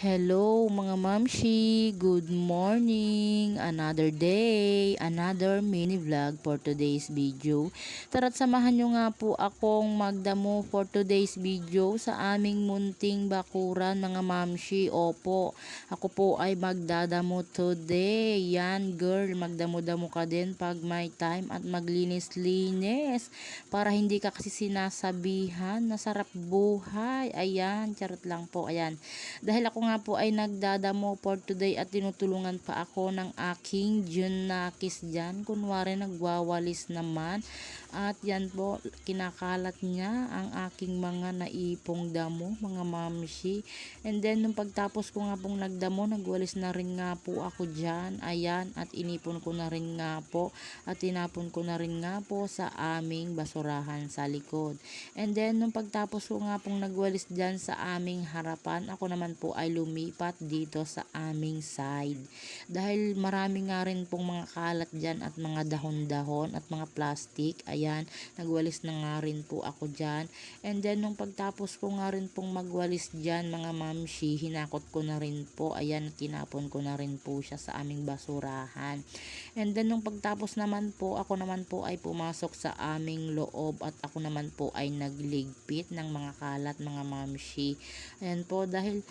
Hello mga mamshi, good morning, another day, another mini vlog for today's video. Tara't samahan nyo nga po akong magdamo for today's video sa aming munting bakuran mga mamshi. Opo, ako po ay magdadamo today. Yan girl, magdamo-damo ka din pag may time at maglinis-linis para hindi ka kasi sinasabihan na sarap buhay. Ayan, charot lang po, ayan. Dahil ako nga po ay nagdadamo for today at tinutulungan pa ako ng aking Junakis dyan. Kunwari nagwawalis naman. At yan po, kinakalat niya ang aking mga naipong damo, mga mamshi. And then, nung pagtapos ko nga pong nagdamo, nagwalis na rin nga po ako dyan. Ayan, at inipon ko na rin nga po. At tinapon ko na rin nga po sa aming basurahan sa likod. And then, nung pagtapos ko nga pong nagwalis dyan sa aming harapan, ako naman po ay lumipat dito sa aming side. Dahil marami nga rin pong mga kalat dyan at mga dahon-dahon at mga plastic. Ayan, nagwalis na nga rin po ako dyan. And then, nung pagtapos ko nga rin pong magwalis dyan, mga mamshi, hinakot ko na rin po. Ayan, tinapon ko na rin po siya sa aming basurahan. And then, nung pagtapos naman po, ako naman po ay pumasok sa aming loob at ako naman po ay nagligpit ng mga kalat, mga mamshi. Ayan po, dahil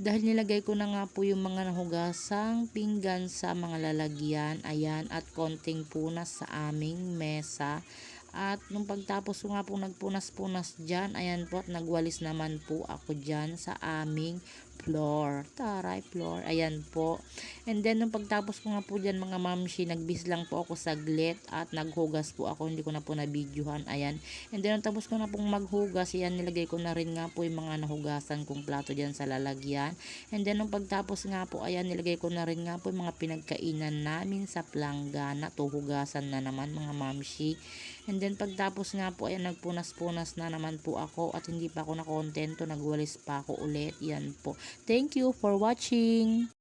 nilagay ko na nga po yung mga nahugasang pinggan sa mga lalagyan, ayan, at konting punas sa aming mesa. At nung pagtapos ko nga po nagpunas-punas dyan, ayan po, at nagwalis naman po ako dyan sa aming floor. Taray, floor. Ayan po. And then, nung pagtapos ko nga po dyan, mga mamshi, nagbis lang po ako saglit at naghugas po ako. Hindi ko na po na-videohan. Ayan. And then, nung tapos ko na pong maghugas, ayan, nilagay ko na rin nga po yung mga nahugasan kong plato dyan sa lalagyan. And then, nung pagtapos nga po, ayan, nilagay ko na rin nga po yung mga pinagkainan namin sa planggana. Hugasan na naman, mga mamshi. And then, pagtapos nga po, ayan, nagpunas-punas na naman po ako at hindi pa ako nakontento. Nagwalis pa ako ulit. Yan po. Thank you for watching.